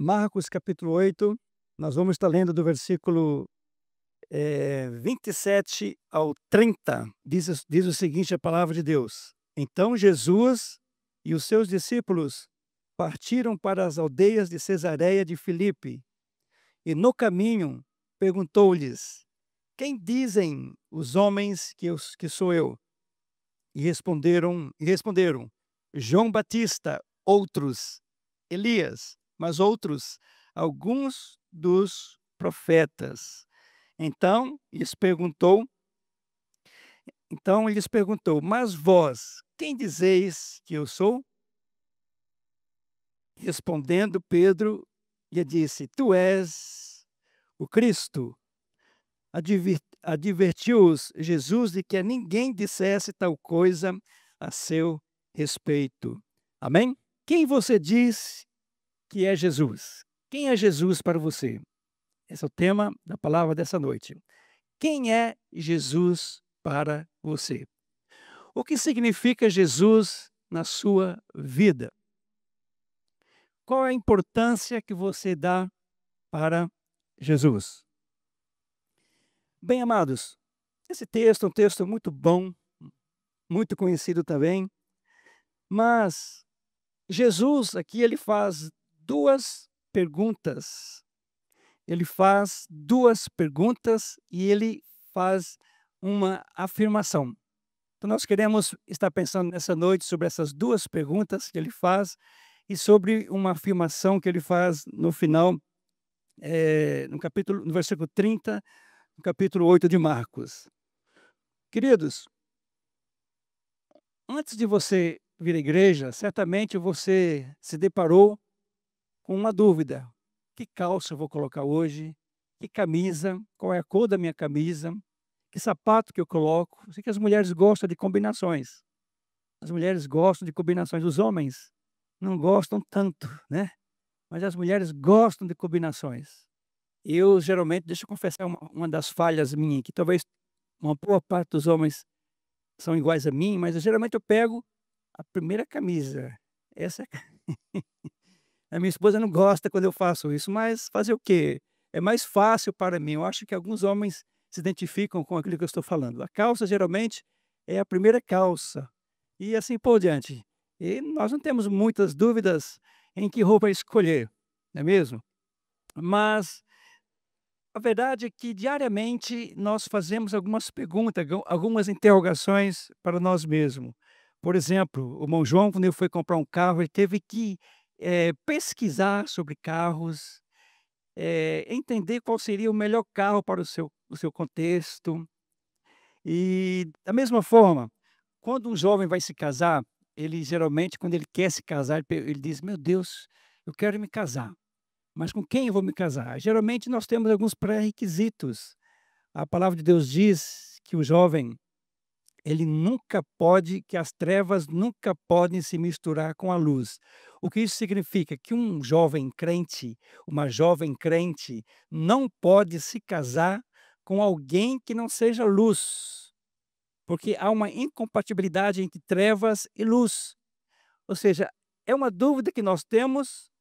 Marcos capítulo 8, nós vamos estar lendo do versículo 27 ao 30. Diz o seguinte a palavra de Deus: Então Jesus e os seus discípulos partiram para as aldeias de Cesareia de Filipe, e no caminho perguntou-lhes: Quem dizem os homens que sou eu? E responderam: João Batista, outros Elias, mas outros alguns dos profetas. Então lhes perguntou: Mas vós, quem dizeis que eu sou? Respondendo Pedro, lhe disse: Tu és o Cristo. Advertiu-os Jesus de que a ninguém dissesse tal coisa a seu respeito. Amém? Quem você diz que é Jesus? Quem é Jesus para você? Esse é o tema da palavra dessa noite. Quem é Jesus para você? O que significa Jesus na sua vida? Qual é a importância que você dá para Jesus? Bem, amados, esse texto é um texto muito bom, muito conhecido também, mas Jesus aqui ele faz duas perguntas. Ele faz duas perguntas e ele faz uma afirmação. Então nós queremos estar pensando nessa noite sobre essas duas perguntas que ele faz e sobre uma afirmação que ele faz no final, no versículo 30, no capítulo 8 de Marcos. Queridos, antes de você vir à igreja, certamente você se deparou com uma dúvida: que calça eu vou colocar hoje? Que camisa? Qual é a cor da minha camisa? Que sapato que eu coloco? Eu sei que as mulheres gostam de combinações. As mulheres gostam de combinações. Os homens não gostam tanto, né? Mas as mulheres gostam de combinações. Eu, geralmente, deixa eu confessar uma das falhas minhas, que talvez uma boa parte dos homens são iguais a mim, mas geralmente eu pego a primeira camisa. Essa A minha esposa não gosta quando eu faço isso, mas fazer o quê? É mais fácil para mim. Eu acho que alguns homens se identificam com aquilo que eu estou falando. A calça, geralmente, é a primeira calça, e assim por diante. E nós não temos muitas dúvidas em que roupa escolher, não é mesmo? Mas a verdade é que diariamente nós fazemos algumas perguntas, algumas interrogações para nós mesmos. Por exemplo, o irmão João, quando ele foi comprar um carro, ele teve que pesquisar sobre carros, entender qual seria o melhor carro para o seu contexto. E da mesma forma, quando um jovem vai se casar, ele geralmente, quando ele quer se casar, ele diz: Meu Deus, eu quero me casar. Mas com quem eu vou me casar? Geralmente nós temos alguns pré-requisitos. A palavra de Deus diz que o jovem, que as trevas nunca podem se misturar com a luz. O que isso significa? Que um jovem crente, uma jovem crente, não pode se casar com alguém que não seja luz, porque há uma incompatibilidade entre trevas e luz. Ou seja, é uma dúvida que nós temos,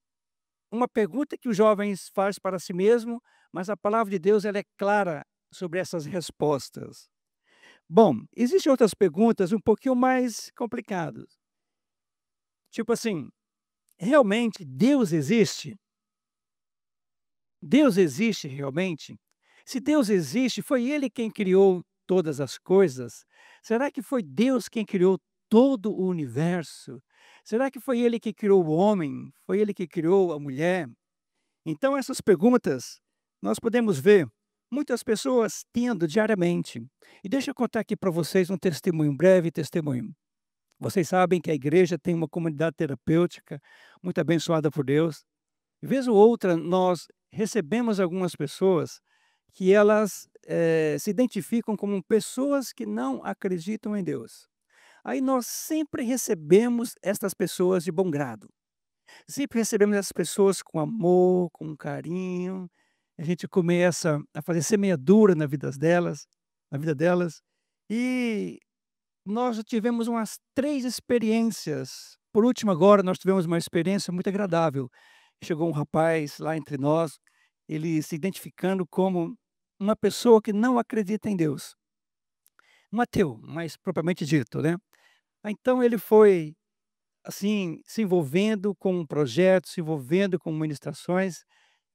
uma pergunta que os jovens faz para si mesmo, mas a palavra de Deus ela é clara sobre essas respostas. Bom, existem outras perguntas um pouquinho mais complicadas. Tipo assim, realmente Deus existe? Deus existe realmente? Se Deus existe, foi Ele quem criou todas as coisas? Será que foi Deus quem criou todo o universo? Será que foi Ele que criou o homem? Foi Ele que criou a mulher? Então, essas perguntas nós podemos ver muitas pessoas tendo diariamente. E deixa eu contar aqui para vocês um testemunho, um breve testemunho. Vocês sabem que a igreja tem uma comunidade terapêutica muito abençoada por Deus. De vez ou outra, nós recebemos algumas pessoas que elas se identificam como pessoas que não acreditam em Deus. Aí nós sempre recebemos estas pessoas de bom grado. Sempre recebemos essas pessoas com amor, com carinho. A gente começa a fazer semeadura na vida delas. E nós já tivemos umas 3 experiências. Por último agora, nós tivemos uma experiência muito agradável, chegou um rapaz lá entre nós, ele se identificando como uma pessoa que não acredita em Deus, um ateu, mais propriamente dito, né. Então ele foi, assim, se envolvendo com um projeto, se envolvendo com ministrações,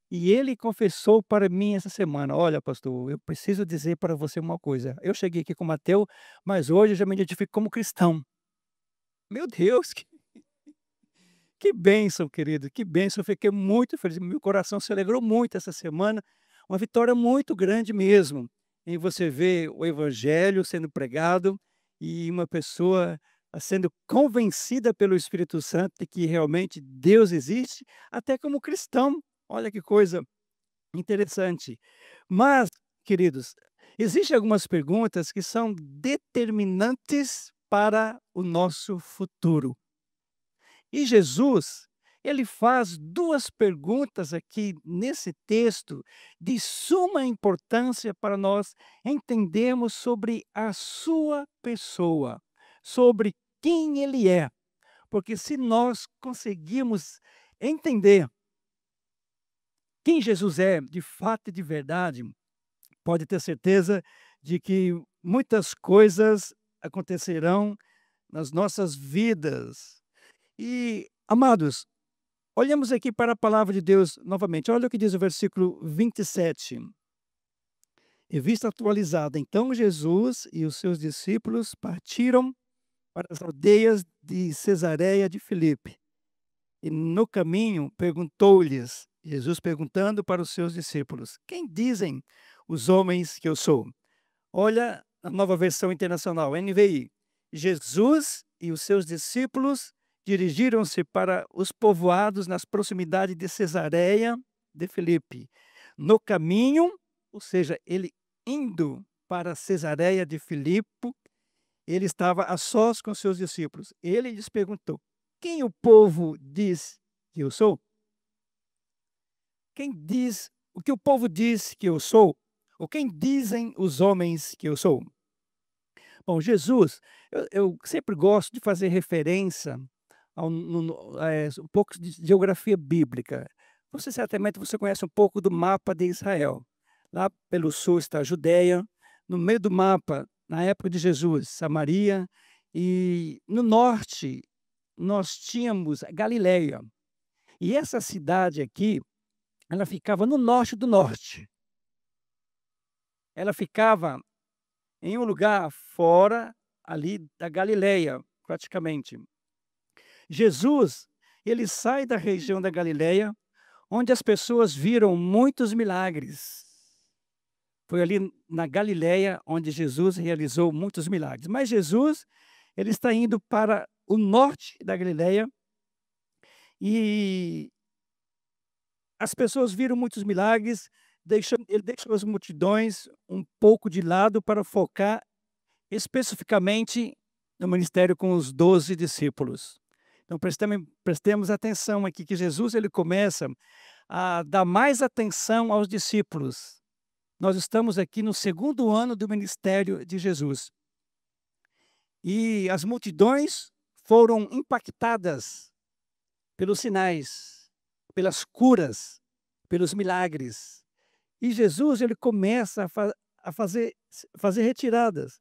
e ele confessou para mim essa semana: "Olha, pastor, eu preciso dizer para você uma coisa, eu cheguei aqui como ateu, mas hoje eu já me identifico como cristão". Meu Deus, que bênção, querido, que bênção, eu fiquei muito feliz, meu coração se alegrou muito essa semana, uma vitória muito grande mesmo, em você ver o evangelho sendo pregado e uma pessoa sendo convencida pelo Espírito Santo de que realmente Deus existe, até como cristão. Olha que coisa interessante. Mas, queridos, existem algumas perguntas que são determinantes para o nosso futuro. E Jesus, ele faz 2 perguntas aqui nesse texto de suma importância para nós entendermos sobre a sua pessoa, sobre quem ele é. Porque se nós conseguirmos entender quem Jesus é de fato e de verdade, pode ter certeza de que muitas coisas acontecerão nas nossas vidas. E, amados, olhemos aqui para a palavra de Deus novamente. Olha o que diz o versículo 27. Revista atualizada. Então Jesus e os seus discípulos partiram para as aldeias de Cesareia de Filipe. E no caminho perguntou-lhes, Jesus perguntando para os seus discípulos: Quem dizem os homens que eu sou? Olha a nova versão internacional, NVI. Jesus e os seus discípulos dirigiram-se para os povoados nas proximidades de Cesareia de Filipe. No caminho, ou seja, ele indo para Cesareia de Filipe, ele estava a sós com seus discípulos. Ele lhes perguntou: Quem o povo diz que eu sou? Quem diz o que o povo diz que eu sou? Ou quem dizem os homens que eu sou? Bom, Jesus, eu sempre gosto de fazer referência ao um pouco de geografia bíblica. Você certamente você conhece um pouco do mapa de Israel. Lá pelo sul está a Judéia, no meio do mapa, na época de Jesus, Samaria, e no norte nós tínhamos a Galileia. E essa cidade aqui, ela ficava no norte do norte. Ela ficava em um lugar fora ali da Galileia, praticamente. Jesus, ele sai da região da Galileia, onde as pessoas viram muitos milagres. Foi ali na Galileia onde Jesus realizou muitos milagres. Mas Jesus, ele está indo para o norte da Galileia e as pessoas viram muitos milagres, ele deixou as multidões um pouco de lado para focar especificamente no ministério com os 12 discípulos. Então prestemos atenção aqui que Jesus ele começa a dar mais atenção aos discípulos. Nós estamos aqui no segundo ano do ministério de Jesus. E as multidões foram impactadas pelos sinais, pelas curas, pelos milagres. E Jesus ele começa a fazer retiradas.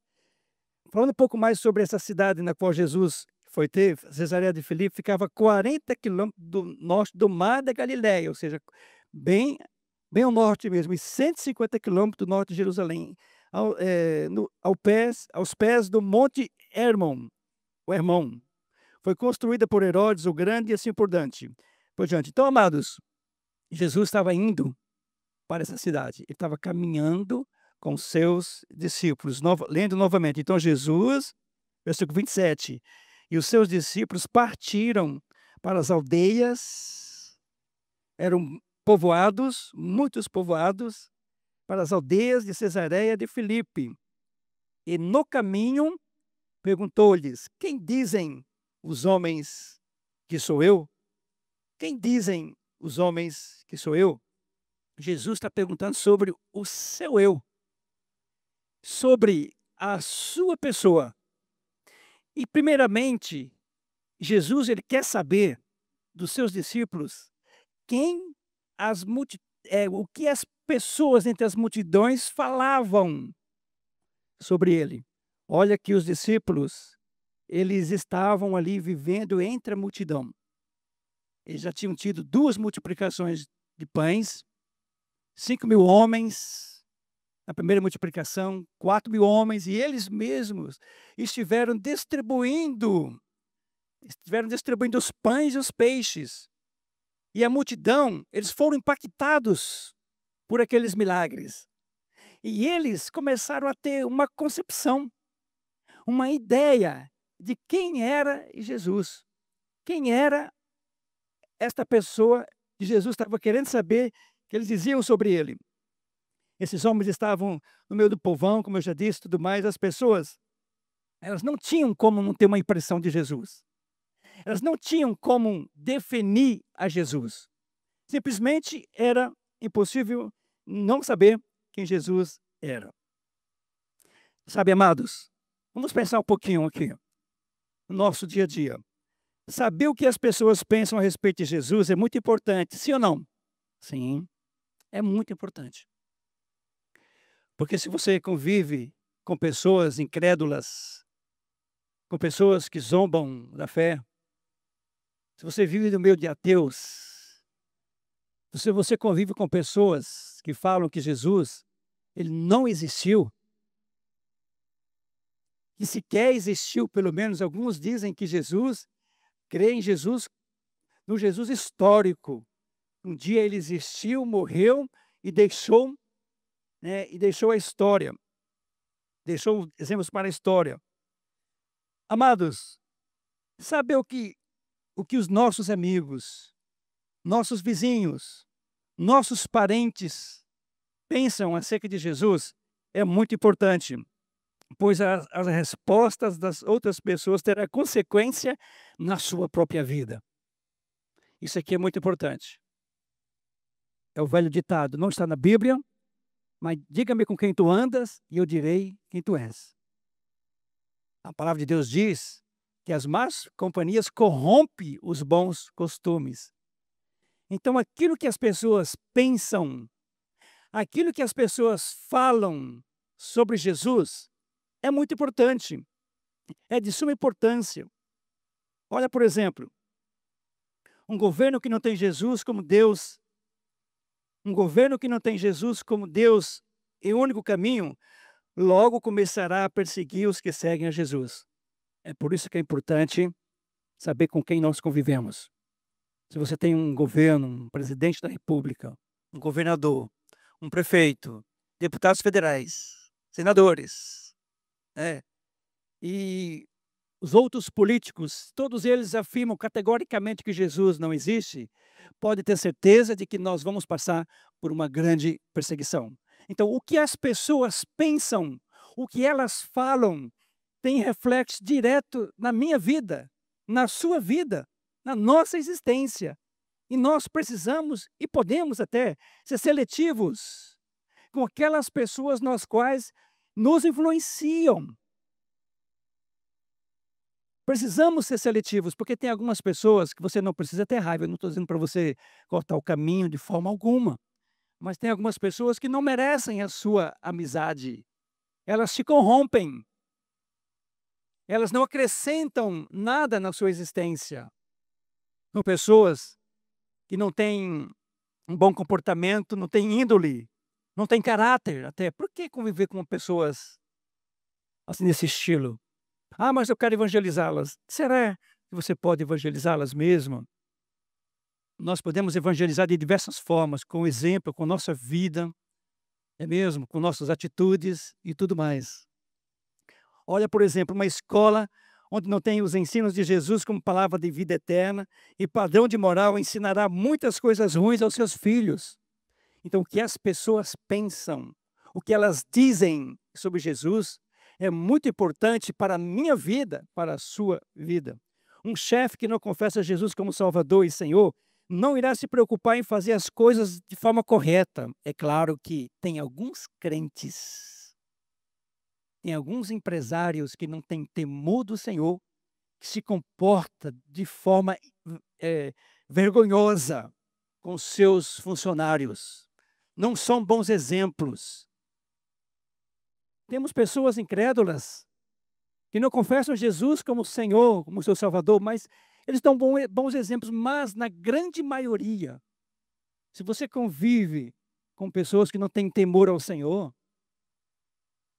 Falando um pouco mais sobre essa cidade na qual Jesus foi ter, Cesareia de Filipe, ficava a 40 quilômetros do norte do mar da Galileia, ou seja, bem, bem ao norte mesmo, e 150 quilômetros do norte de Jerusalém, aos pés do Monte Hermon, o Hermon. Foi construída por Herodes o Grande e assim por diante. Então, amados, Jesus estava indo para essa cidade, ele estava caminhando com seus discípulos. Lendo novamente. Então Jesus, versículo 27, e os seus discípulos partiram para as aldeias, eram povoados, muitos povoados, para as aldeias de Cesareia de Filipe. E no caminho perguntou-lhes: Quem dizem os homens que sou eu? Quem dizem os homens que sou eu? Jesus está perguntando sobre o seu eu, sobre a sua pessoa. E primeiramente, Jesus ele quer saber dos seus discípulos quem o que as pessoas entre as multidões falavam sobre ele. Olha que os discípulos, eles estavam ali vivendo entre a multidão. Eles já tinham tido 2 multiplicações de pães, 5.000 homens, na primeira multiplicação, 4.000 homens, e eles mesmos estiveram distribuindo os pães e os peixes. E a multidão, eles foram impactados por aqueles milagres. E eles começaram a ter uma concepção, uma ideia de quem era Jesus. Quem era esta pessoa que Jesus estava querendo saber, que eles diziam sobre ele. Esses homens estavam no meio do povão, como eu já disse, tudo mais. As pessoas, elas não tinham como não ter uma impressão de Jesus. Elas não tinham como definir a Jesus. Simplesmente era impossível não saber quem Jesus era. Sabe, amados, vamos pensar um pouquinho aqui, no nosso dia a dia. Saber o que as pessoas pensam a respeito de Jesus é muito importante, sim ou não? Sim, é muito importante. Porque se você convive com pessoas incrédulas, com pessoas que zombam da fé, se você vive no meio de ateus, se você convive com pessoas que falam que Jesus, ele não existiu, que sequer existiu, pelo menos alguns dizem que Jesus, crê em Jesus, no Jesus histórico. Um dia ele existiu, morreu e deixou, e deixou a história. Deixou exemplos para a história. Amados, sabe o que os nossos amigos, nossos vizinhos, nossos parentes pensam acerca de Jesus? É muito importante, pois as respostas das outras pessoas terão consequência na sua própria vida. Isso aqui é muito importante. É o velho ditado, não está na Bíblia, mas diga-me com quem tu andas e eu direi quem tu és. A palavra de Deus diz que as más companhias corrompem os bons costumes. Então, aquilo que as pessoas pensam, aquilo que as pessoas falam sobre Jesus é muito importante, é de suma importância. Olha, por exemplo, um governo que não tem Jesus como Deus, um governo que não tem Jesus como Deus e o único caminho, logo começará a perseguir os que seguem a Jesus. É por isso que é importante saber com quem nós convivemos. Se você tem um governo, um presidente da república, um governador, um prefeito, deputados federais, senadores, e os outros políticos, todos eles afirmam categoricamente que Jesus não existe, pode ter certeza de que nós vamos passar por uma grande perseguição. Então, o que as pessoas pensam, o que elas falam, tem reflexo direto na minha vida, na sua vida, na nossa existência. E nós precisamos e podemos até ser seletivos com aquelas pessoas nas quais nos influenciam. Precisamos ser seletivos, porque tem algumas pessoas que você não precisa ter raiva. Eu não estou dizendo para você cortar o caminho de forma alguma. Mas tem algumas pessoas que não merecem a sua amizade. Elas te corrompem. Elas não acrescentam nada na sua existência. São pessoas que não têm um bom comportamento, não têm índole, não têm caráter até. Por que conviver com pessoas assim desse estilo? Ah, mas eu quero evangelizá-las. Será que você pode evangelizá-las mesmo? Nós podemos evangelizar de diversas formas, com exemplo, com nossa vida, é mesmo, com nossas atitudes e tudo mais. Olha, por exemplo, uma escola onde não tem os ensinos de Jesus como palavra de vida eterna e padrão de moral ensinará muitas coisas ruins aos seus filhos. Então, o que as pessoas pensam, o que elas dizem sobre Jesus é muito importante para a minha vida, para a sua vida. Um chefe que não confessa Jesus como Salvador e Senhor não irá se preocupar em fazer as coisas de forma correta. É claro que tem alguns crentes, tem alguns empresários que não têm temor do Senhor, que se comporta de forma vergonhosa, com seus funcionários. Não são bons exemplos. Temos pessoas incrédulas que não confessam Jesus como Senhor, como seu Salvador, mas eles dão bons exemplos. Mas, na grande maioria, se você convive com pessoas que não têm temor ao Senhor,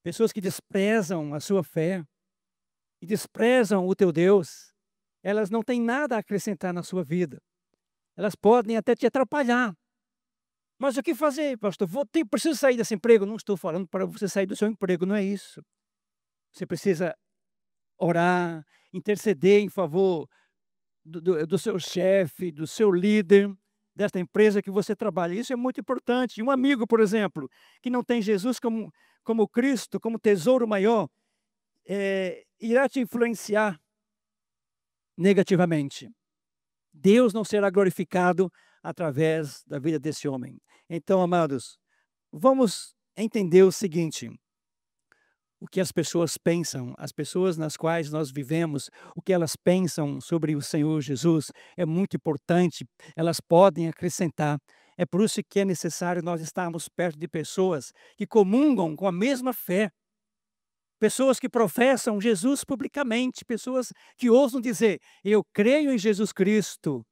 pessoas que desprezam a sua fé, e desprezam o teu Deus, elas não têm nada a acrescentar na sua vida. Elas podem até te atrapalhar. Mas o que fazer, pastor? Preciso sair desse emprego? Não estou falando para você sair do seu emprego, não é isso. Você precisa orar, interceder em favor do seu chefe, do seu líder, desta empresa que você trabalha. Isso é muito importante. Um amigo, por exemplo, que não tem Jesus como Cristo, como tesouro maior, irá te influenciar negativamente. Deus não será glorificado através da vida desse homem. Então, amados, vamos entender o seguinte: o que as pessoas pensam, as pessoas nas quais nós vivemos, o que elas pensam sobre o Senhor Jesus é muito importante, elas podem acrescentar. É por isso que é necessário nós estarmos perto de pessoas que comungam com a mesma fé, pessoas que professam Jesus publicamente, pessoas que ousam dizer: eu creio em Jesus Cristo,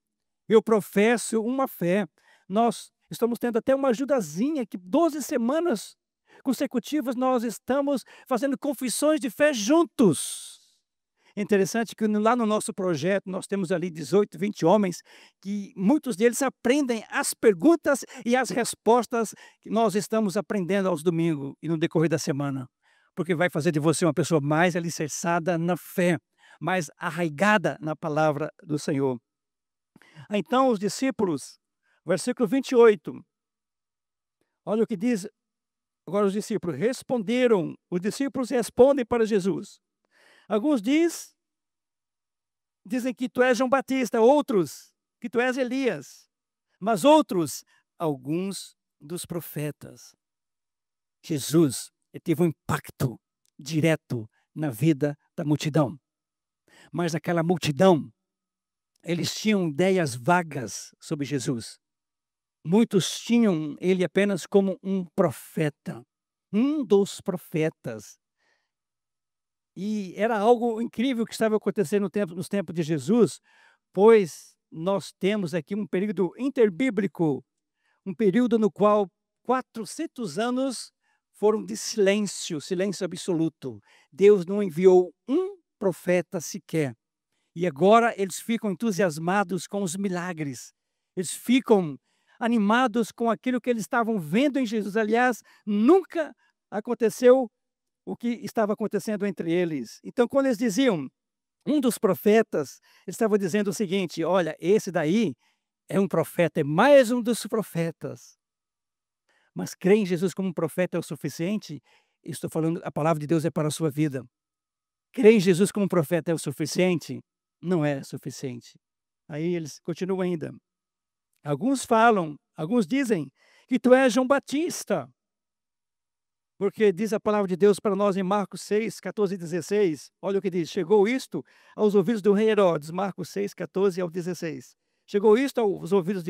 eu professo uma fé. Nós estamos tendo até uma ajudazinha que 12 semanas consecutivas nós estamos fazendo confissões de fé juntos. É interessante que lá no nosso projeto nós temos ali 18, 20 homens, que muitos deles aprendem as perguntas e as respostas que nós estamos aprendendo aos domingos e no decorrer da semana. Porque vai fazer de você uma pessoa mais alicerçada na fé, mais arraigada na palavra do Senhor. Então os discípulos, versículo 28, olha o que diz. Agora os discípulos responderam, os discípulos respondem para Jesus. Alguns dizem que tu és João Batista, outros que tu és Elias, mas outros, alguns dos profetas. Jesus teve um impacto direto na vida da multidão. Mas aquela multidão, eles tinham ideias vagas sobre Jesus. Muitos tinham ele apenas como um profeta, um dos profetas. E era algo incrível que estava acontecendo nos tempos de Jesus, pois nós temos aqui um período interbíblico, um período no qual 400 anos foram de silêncio, silêncio absoluto. Deus não enviou um profeta sequer. E agora eles ficam entusiasmados com os milagres. Eles ficam animados com aquilo que eles estavam vendo em Jesus. Aliás, nunca aconteceu o que estava acontecendo entre eles. Então, quando eles diziam um dos profetas, eles estavam dizendo o seguinte: olha, esse daí é um profeta, é mais um dos profetas. Mas crer em Jesus como um profeta é o suficiente? Estou falando, a palavra de Deus é para a sua vida. Crer em Jesus como um profeta é o suficiente? Não é suficiente. Aí eles continuam ainda. Alguns dizem que tu és João Batista. Porque diz a palavra de Deus para nós em Marcos 6, 14 e 16. Olha o que diz: chegou isto aos ouvidos do rei Herodes. Marcos 6, 14 ao 16. Chegou isto aos ouvidos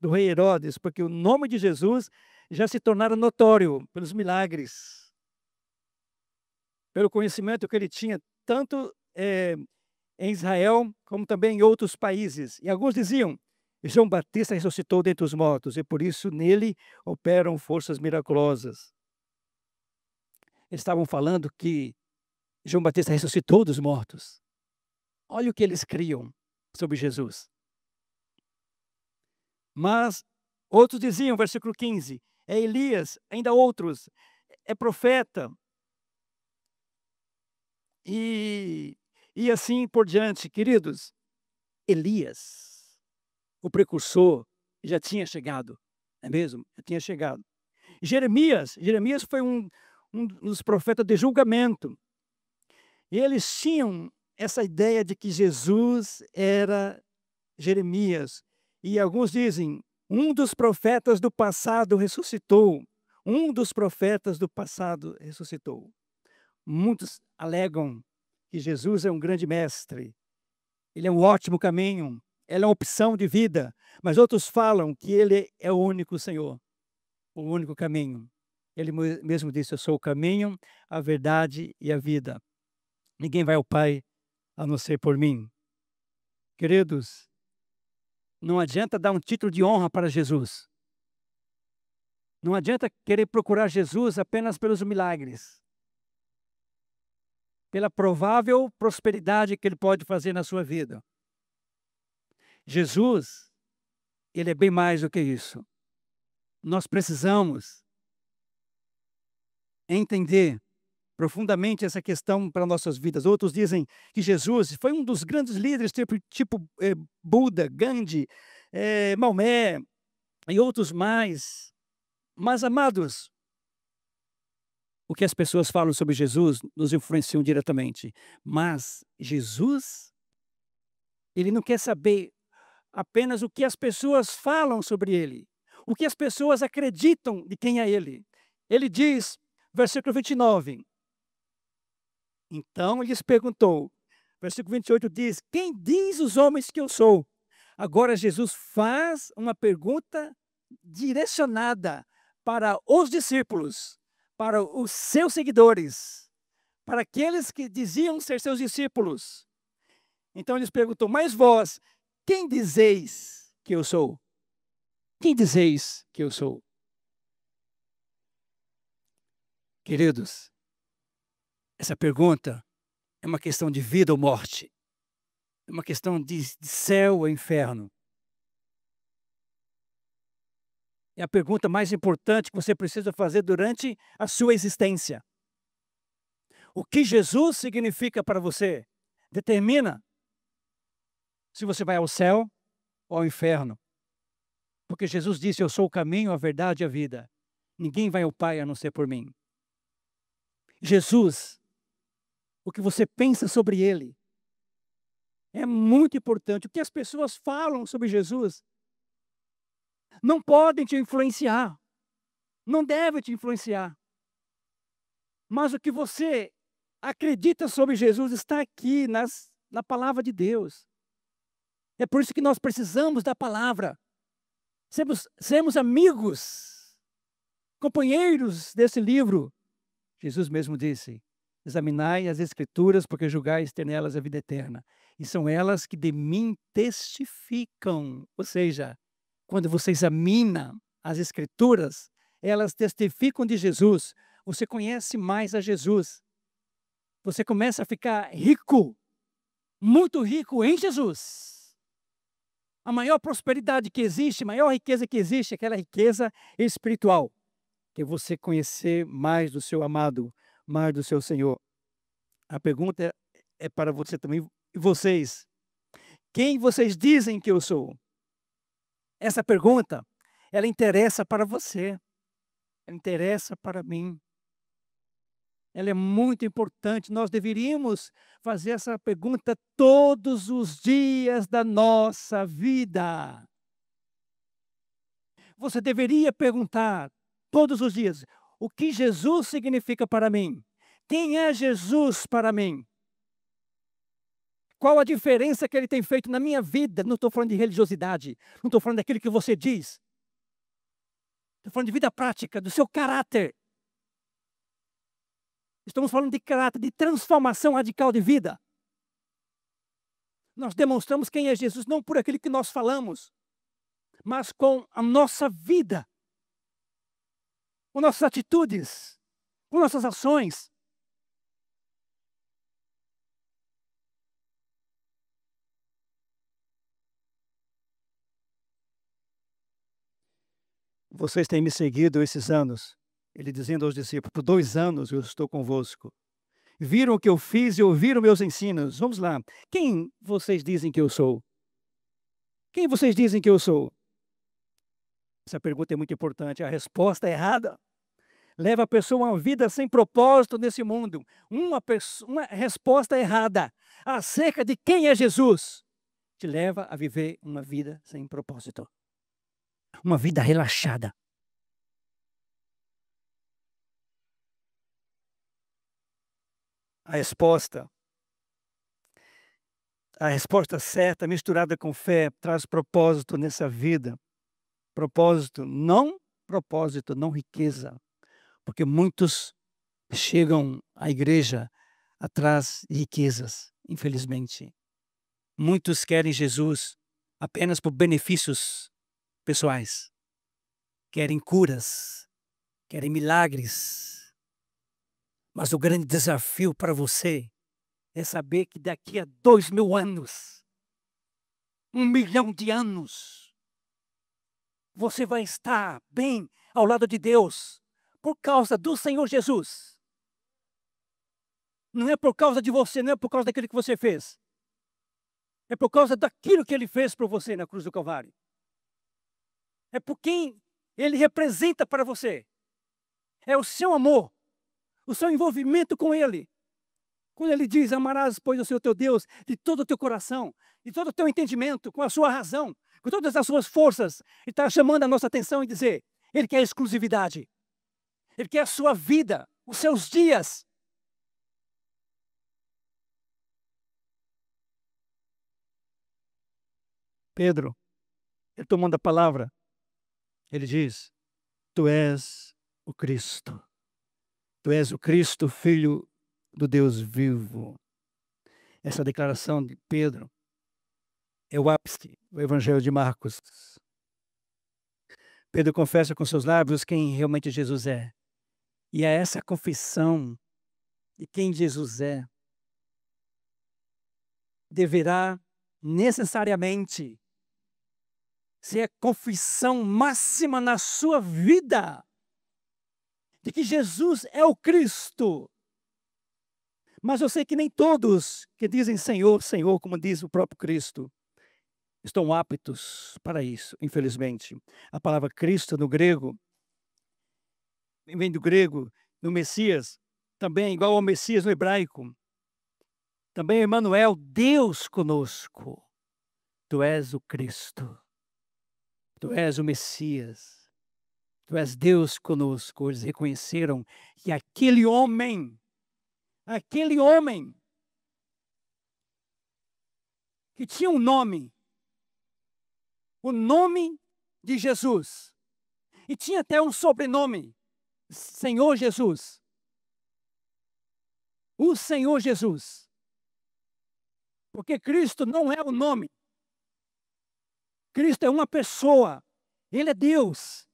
do rei Herodes, porque o nome de Jesus já se tornara notório pelos milagres, pelo conhecimento que ele tinha, tanto em Israel, como também em outros países. E alguns diziam: João Batista ressuscitou dentre os mortos, e por isso nele operam forças miraculosas. Eles estavam falando que João Batista ressuscitou dos mortos. Olha o que eles criam sobre Jesus. Mas outros diziam, versículo 15, é Elias, ainda outros, é profeta. E assim por diante, queridos. Elias, o precursor, já tinha chegado, não é mesmo? Já tinha chegado. Jeremias foi um dos profetas de julgamento. E eles tinham essa ideia de que Jesus era Jeremias. E alguns dizem, um dos profetas do passado ressuscitou. Um dos profetas do passado ressuscitou. Muitos alegam que Jesus é um grande mestre. Ele é um ótimo caminho. ela é uma opção de vida, mas outros falam que ele é o único Senhor, o único caminho. Ele mesmo disse: eu sou o caminho, a verdade e a vida. Ninguém vai ao Pai a não ser por mim. Queridos, não adianta dar um título de honra para Jesus. Não adianta querer procurar Jesus apenas pelos milagres, pela provável prosperidade que ele pode fazer na sua vida. Jesus, ele é bem mais do que isso. Nós precisamos entender profundamente essa questão para nossas vidas. Outros dizem que Jesus foi um dos grandes líderes, tipo Buda, Gandhi, Maomé e outros mais. Mas, amados, o que as pessoas falam sobre Jesus nos influenciam diretamente. Mas Jesus, ele não quer saber apenas o que as pessoas falam sobre ele, o que as pessoas acreditam de quem é ele. Ele diz, versículo 29, então ele lhes perguntou, versículo 28 diz, quem diz os homens que eu sou? Agora Jesus faz uma pergunta direcionada para os discípulos, para os seus seguidores, para aqueles que diziam ser seus discípulos. Então ele lhes perguntou, mas vós, quem dizeis que eu sou? Quem dizeis que eu sou? Queridos, essa pergunta é uma questão de vida ou morte. É uma questão de céu ou inferno. É a pergunta mais importante que você precisa fazer durante a sua existência. O que Jesus significa para você determina se você vai ao céu ou ao inferno. Porque Jesus disse, eu sou o caminho, a verdade e a vida. Ninguém vai ao Pai a não ser por mim. Jesus, o que você pensa sobre ele, é muito importante. O que as pessoas falam sobre Jesus não podem te influenciar, não devem te influenciar. Mas o que você acredita sobre Jesus está aqui na palavra de Deus. É por isso que nós precisamos da palavra. Sermos amigos, companheiros desse livro. Jesus mesmo disse, examinai as Escrituras, porque julgais ter nelas a vida eterna. E são elas que de mim testificam. Ou seja, quando você examina as Escrituras, elas testificam de Jesus. Você conhece mais a Jesus. Você começa a ficar rico, muito rico em Jesus. A maior prosperidade que existe, a maior riqueza que existe, é aquela riqueza espiritual. Que é você conhecer mais do seu amado, mais do seu Senhor. A pergunta é para você também. E vocês? Quem vocês dizem que eu sou? Essa pergunta, ela interessa para você. Ela interessa para mim. Ela é muito importante. Nós deveríamos fazer essa pergunta todos os dias da nossa vida. Você deveria perguntar todos os dias: o que Jesus significa para mim? Quem é Jesus para mim? Qual a diferença que ele tem feito na minha vida? Não estou falando de religiosidade, não estou falando daquilo que você diz. Estou falando de vida prática, do seu caráter. Estamos falando de caráter, de transformação radical de vida. Nós demonstramos quem é Jesus não por aquilo que nós falamos, mas com a nossa vida, com nossas atitudes, com nossas ações. Vocês têm me seguido esses anos, ele dizendo aos discípulos, por 2 anos eu estou convosco. Viram o que eu fiz e ouviram meus ensinos. Vamos lá. Quem vocês dizem que eu sou? Quem vocês dizem que eu sou? Essa pergunta é muito importante. A resposta errada leva a pessoa a uma vida sem propósito nesse mundo. Uma resposta errada acerca de quem é Jesus te leva a viver uma vida sem propósito. Uma vida relaxada. A resposta a resposta certa, misturada com fé, traz propósito nessa vida. Propósito, não riqueza. Porque muitos chegam à igreja atrás de riquezas, infelizmente. Muitos querem Jesus apenas por benefícios pessoais. Querem curas, querem milagres. Mas o grande desafio para você é saber que daqui a 2000 anos, 1 milhão de anos, você vai estar bem ao lado de Deus por causa do Senhor Jesus. Não é por causa de você, não é por causa daquilo que você fez. É por causa daquilo que Ele fez por você na cruz do Calvário. É por quem Ele representa para você. É o seu amor, o seu envolvimento com Ele. Quando Ele diz, amarás, pois, o Senhor teu Deus de todo o teu coração, de todo o teu entendimento, com a sua razão, com todas as suas forças, Ele está chamando a nossa atenção e dizer, Ele quer exclusividade. Ele quer a sua vida, os seus dias. Pedro, ele tomando a palavra, ele diz, tu és o Cristo. Tu és o Cristo, Filho do Deus vivo. Essa declaração de Pedro é o ápice do Evangelho de Marcos. Pedro confessa com seus lábios quem realmente Jesus é. E é essa confissão de quem Jesus é deverá necessariamente ser a confissão máxima na sua vida de que Jesus é o Cristo. Mas eu sei que nem todos que dizem Senhor, Senhor, como diz o próprio Cristo, estão aptos para isso, infelizmente. A palavra Cristo no grego, vem do grego, no Messias, também igual ao Messias no hebraico. Também Emmanuel, Deus conosco. Tu és o Cristo. Tu és o Messias. Tu és Deus conosco. Eles reconheceram que aquele homem que tinha um nome, o nome de Jesus, e tinha até um sobrenome, Senhor Jesus. O Senhor Jesus. Porque Cristo não é o nome. Cristo é uma pessoa. Ele é Deus.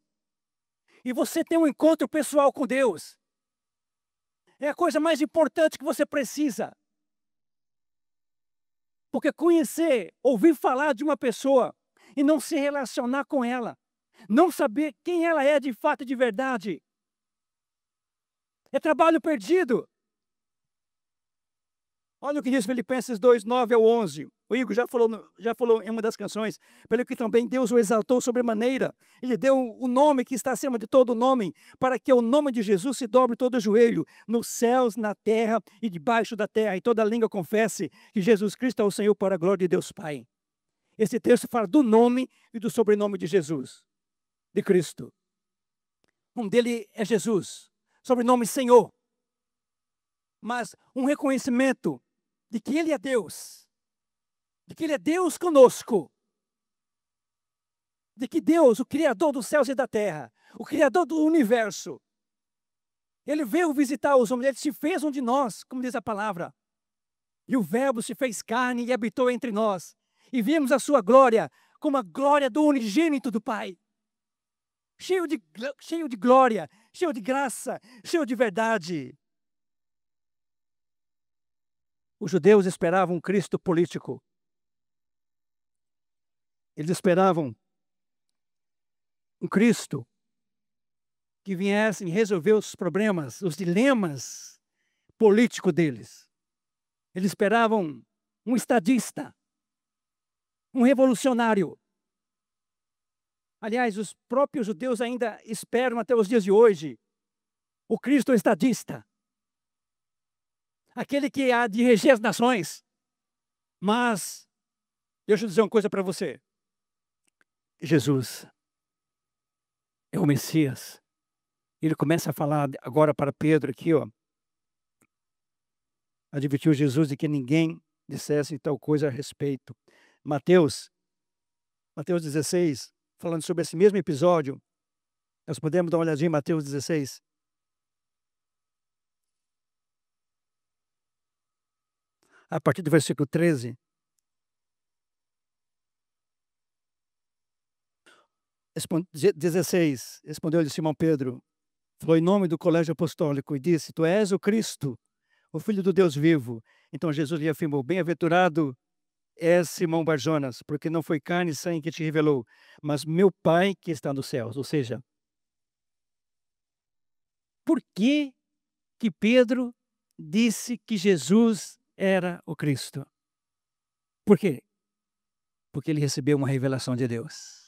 E você tem um encontro pessoal com Deus. É a coisa mais importante que você precisa. Porque conhecer, ouvir falar de uma pessoa e não se relacionar com ela, não saber quem ela é de fato e de verdade, é trabalho perdido. Olha o que diz Filipenses 2, 9 ao 11. O Igor já falou em uma das canções, pelo que também Deus o exaltou sobremaneira. Ele deu o nome que está acima de todo nome, para que o nome de Jesus se dobre todo o joelho, nos céus, na terra e debaixo da terra, e toda língua confesse que Jesus Cristo é o Senhor para a glória de Deus Pai. Esse texto fala do nome e do sobrenome de Jesus, de Cristo. O nome dele é Jesus, sobrenome Senhor. Mas um reconhecimento de que Ele é Deus, de que Ele é Deus conosco, de que Deus, o Criador dos céus e da terra, o Criador do universo, Ele veio visitar os homens, Ele se fez um de nós, como diz a palavra, e o Verbo se fez carne e habitou entre nós, e vimos a sua glória, como a glória do unigênito do Pai, cheio de glória, cheio de graça, cheio de verdade. Os judeus esperavam um Cristo político. Eles esperavam um Cristo que viesse resolver os problemas, os dilemas políticos deles. Eles esperavam um estadista, um revolucionário. Aliás, os próprios judeus ainda esperam até os dias de hoje o Cristo estadista. Aquele que há de reger as nações. Mas, deixa eu dizer uma coisa para você. Jesus é o Messias. Ele começa a falar agora para Pedro aqui, ó. Advertiu Jesus de que ninguém dissessem tal coisa a respeito. Mateus, Mateus 16, falando sobre esse mesmo episódio, nós podemos dar uma olhadinha em Mateus 16. A partir do versículo 13. 16, respondeu-lhe Simão Pedro, falou em nome do colégio apostólico e disse, tu és o Cristo, o Filho do Deus vivo. Então Jesus lhe afirmou, bem-aventurado és Simão Barjonas, porque não foi carne e sangue que te revelou, mas meu Pai que está nos céus. Ou seja, por que que Pedro disse que Jesus era o Cristo? Por quê? Porque ele recebeu uma revelação de Deus.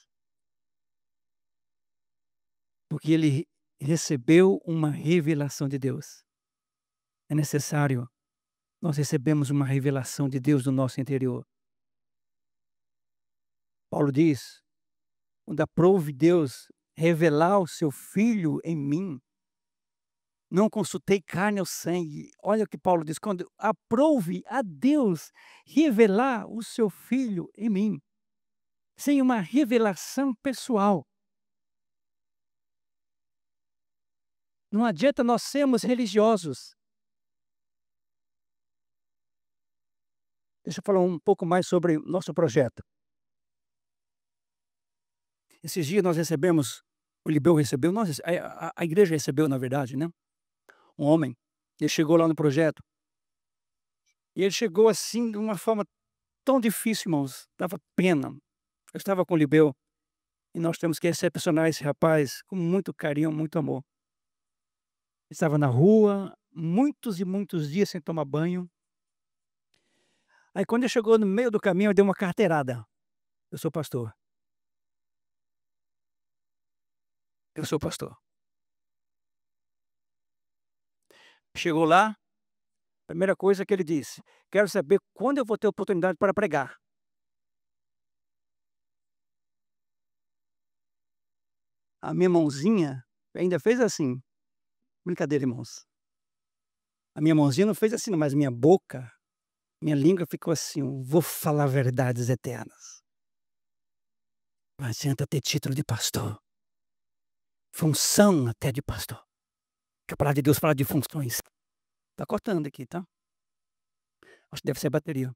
Porque ele recebeu uma revelação de Deus. É necessário nós recebemos uma revelação de Deus no nosso interior. Paulo diz, quando aprove Deus revelar o seu Filho em mim, não consultei carne ou sangue. Olha o que Paulo diz, quando aprove a Deus revelar o seu Filho em mim, sem uma revelação pessoal. Não adianta nós sermos religiosos. Deixa eu falar um pouco mais sobre o nosso projeto. Esses dias nós recebemos, o Libeu recebeu, a igreja recebeu, na verdade, né? Um homem, ele chegou lá no projeto, e ele chegou assim, de uma forma tão difícil, irmãos, dava pena. Eu estava com o Libeu, e nós temos que recepcionar esse rapaz com muito carinho, muito amor. Estava na rua, muitos e muitos dias sem tomar banho. Aí quando ele chegou no meio do caminho, eu dei uma carteirada. Eu sou pastor. Eu sou pastor. Chegou lá, primeira coisa que ele disse, quero saber quando eu vou ter oportunidade para pregar. A minha mãozinha ainda fez assim. Brincadeira, irmãos. A minha mãozinha não fez assim, mas minha boca, minha língua ficou assim, vou falar verdades eternas. Não adianta ter título de pastor. Função até de pastor. Que a palavra de Deus fala de funções. Tá cortando aqui, tá? Acho que deve ser a bateria.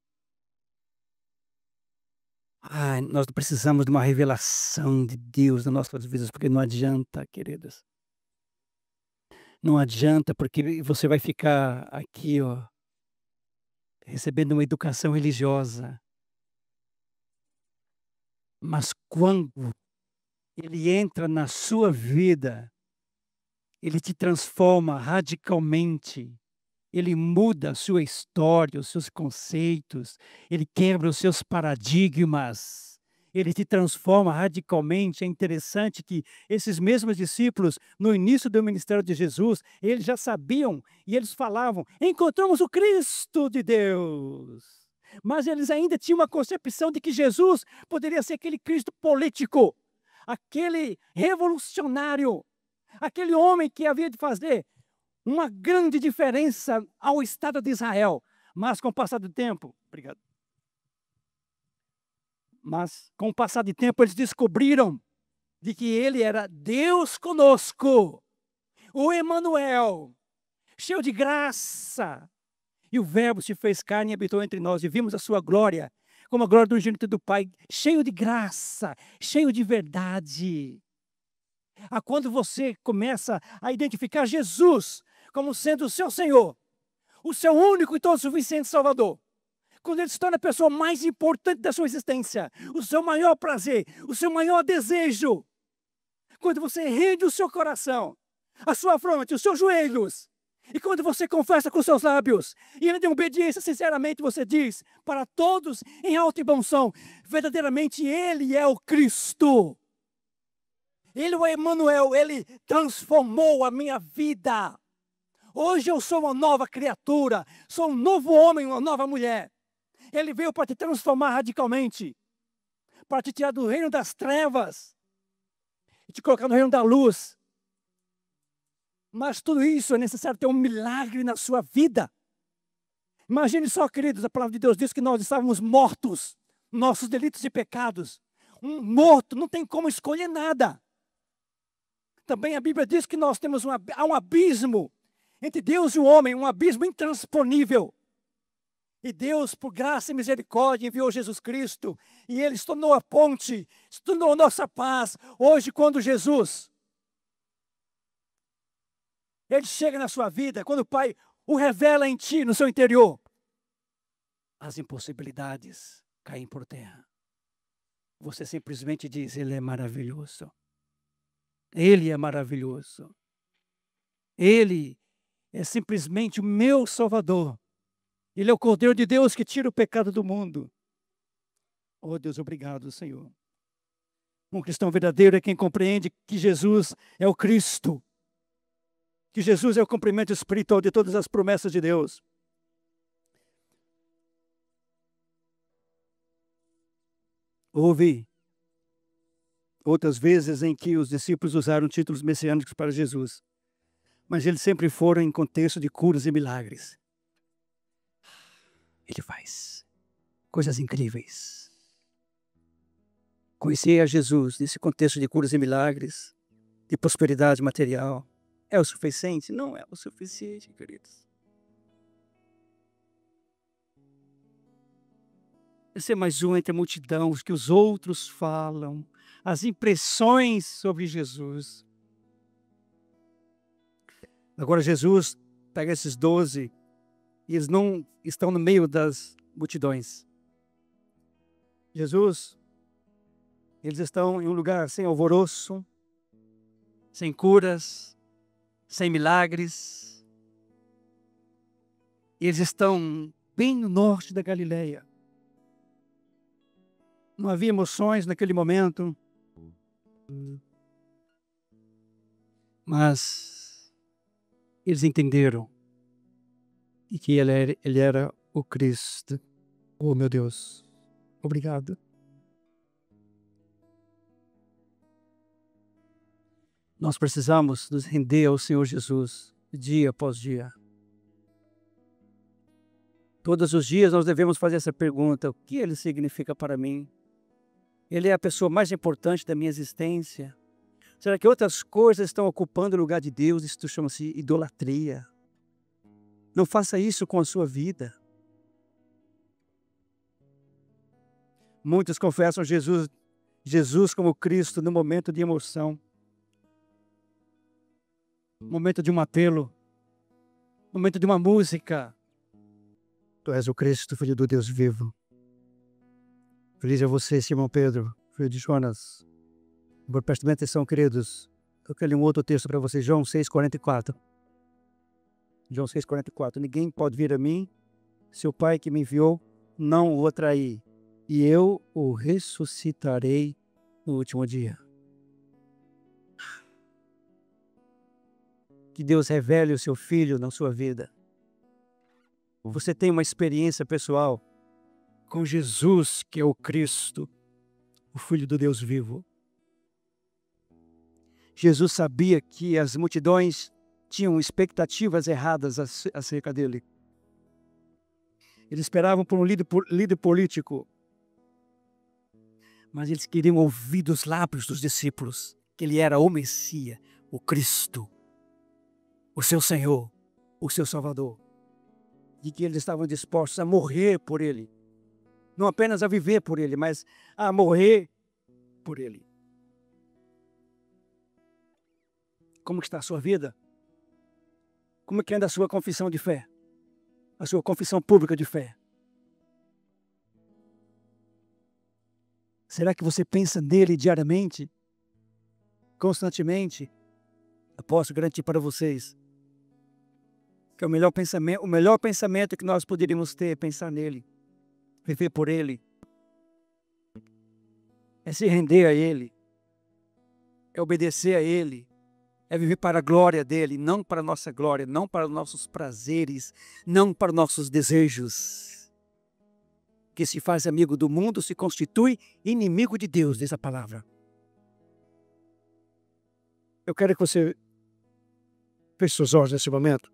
Ai, nós precisamos de uma revelação de Deus nas nossas vidas, porque não adianta, queridos. Não adianta, porque você vai ficar aqui, ó, recebendo uma educação religiosa. Mas quando ele entra na sua vida, ele te transforma radicalmente. Ele muda a sua história, os seus conceitos, ele quebra os seus paradigmas, ele te transforma radicalmente. É interessante que esses mesmos discípulos, no início do ministério de Jesus, eles já sabiam e eles falavam, encontramos o Cristo de Deus. Mas eles ainda tinham uma concepção de que Jesus poderia ser aquele Cristo político, aquele revolucionário, aquele homem que havia de fazer uma grande diferença ao Estado de Israel. Mas com o passar do tempo, obrigado. Mas com o passar do tempo eles descobriram de que ele era Deus conosco, o Emanuel, cheio de graça. E o Verbo se fez carne e habitou entre nós, e vimos a sua glória, como a glória do unigênito do Pai, cheio de graça, cheio de verdade. Quando você começa a identificar Jesus como sendo o seu Senhor, o seu único e todo suficiente Salvador, quando ele se torna a pessoa mais importante da sua existência, o seu maior prazer, o seu maior desejo, quando você rende o seu coração, a sua fronte, os seus joelhos, e quando você confessa com seus lábios, e em obediência, sinceramente, você diz para todos em alto e bom som, verdadeiramente Ele é o Cristo. Ele é o Emanuel, Ele transformou a minha vida. Hoje eu sou uma nova criatura, sou um novo homem, uma nova mulher. Ele veio para te transformar radicalmente, para te tirar do reino das trevas e te colocar no reino da luz. Mas tudo isso é necessário ter um milagre na sua vida. Imagine só, queridos, a palavra de Deus diz que nós estávamos mortos, nossos delitos e pecados. Um morto não tem como escolher nada. Também a Bíblia diz que nós temos há um abismo entre Deus e o homem, um abismo intransponível. E Deus, por graça e misericórdia, enviou Jesus Cristo. E Ele se tornou a ponte, se tornou a nossa paz. Hoje, quando Jesus, Ele chega na sua vida, quando o Pai o revela em ti, no seu interior, as impossibilidades caem por terra. Você simplesmente diz, Ele é maravilhoso. Ele é maravilhoso. Ele é simplesmente o meu Salvador. Ele é o Cordeiro de Deus que tira o pecado do mundo. Oh Deus, obrigado, Senhor. Um cristão verdadeiro é quem compreende que Jesus é o Cristo. Que Jesus é o cumprimento espiritual de todas as promessas de Deus. Houve outras vezes em que os discípulos usaram títulos messiânicos para Jesus. Mas eles sempre foram em contexto de curas e milagres. Ele faz coisas incríveis. Conhecer a Jesus nesse contexto de curas e milagres, de prosperidade material, é o suficiente? Não é o suficiente, queridos. Esse é mais um entre a multidão, os que os outros falam, as impressões sobre Jesus. Agora Jesus pega esses 12 e eles não estão no meio das multidões. Eles estão em um lugar sem alvoroço, sem curas, sem milagres. Eles estão bem no norte da Galileia. Não havia emoções naquele momento. Mas eles entenderam e que ele era o Cristo. Oh, meu Deus, obrigado. Nós precisamos nos render ao Senhor Jesus, dia após dia. Todos os dias nós devemos fazer essa pergunta: o que Ele significa para mim? Ele é a pessoa mais importante da minha existência? Será que outras coisas estão ocupando o lugar de Deus? Isso chama-se idolatria. Não faça isso com a sua vida. Muitos confessam Jesus como Cristo no momento de emoção, no momento de um apelo, no momento de uma música. Tu és o Cristo, Filho do Deus vivo. Feliz é você, Simão Pedro, filho de Jonas. Agora prestem bem atenção, queridos. Eu quero ler um outro texto para vocês, João 6,44. João 6,44. Ninguém pode vir a mim se o Pai que me enviou não o atrair, e eu o ressuscitarei no último dia. Que Deus revele o seu Filho na sua vida. Você tem uma experiência pessoal com Jesus, que é o Cristo, o Filho do Deus vivo. Jesus sabia que as multidões tinham expectativas erradas acerca dele. Eles esperavam por um líder político, mas eles queriam ouvir dos lábios dos discípulos que ele era o Messias, o Cristo, o seu Senhor, o seu Salvador, e que eles estavam dispostos a morrer por ele. Não apenas a viver por ele, mas a morrer por ele. Como está a sua vida? Como que anda a sua confissão de fé? A sua confissão pública de fé? Será que você pensa nele diariamente? Constantemente? Eu posso garantir para vocês que o melhor pensamento que nós poderíamos ter é pensar nele. Viver por ele. É se render a ele. É obedecer a ele. É viver para a glória dele, não para a nossa glória, não para os nossos prazeres, não para os nossos desejos. Que se faz amigo do mundo se constitui inimigo de Deus, diz a palavra. Eu quero que você feche seus olhos nesse momento.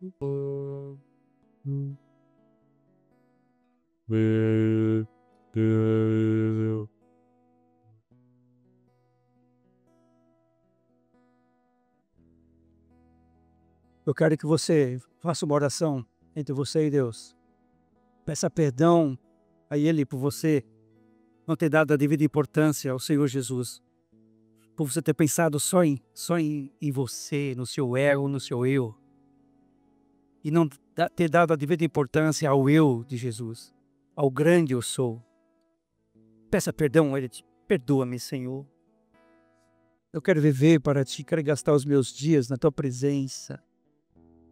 Eu quero que você faça uma oração entre você e Deus. Peça perdão a Ele por você não ter dado a devida importância ao Senhor Jesus. Por você ter pensado só em você, no seu ego, no seu eu. E não ter dado a devida importância ao eu de Jesus, ao grande eu sou. Peça perdão a Ele. Perdoa-me, Senhor. Eu quero viver para Ti, quero gastar os meus dias na Tua presença.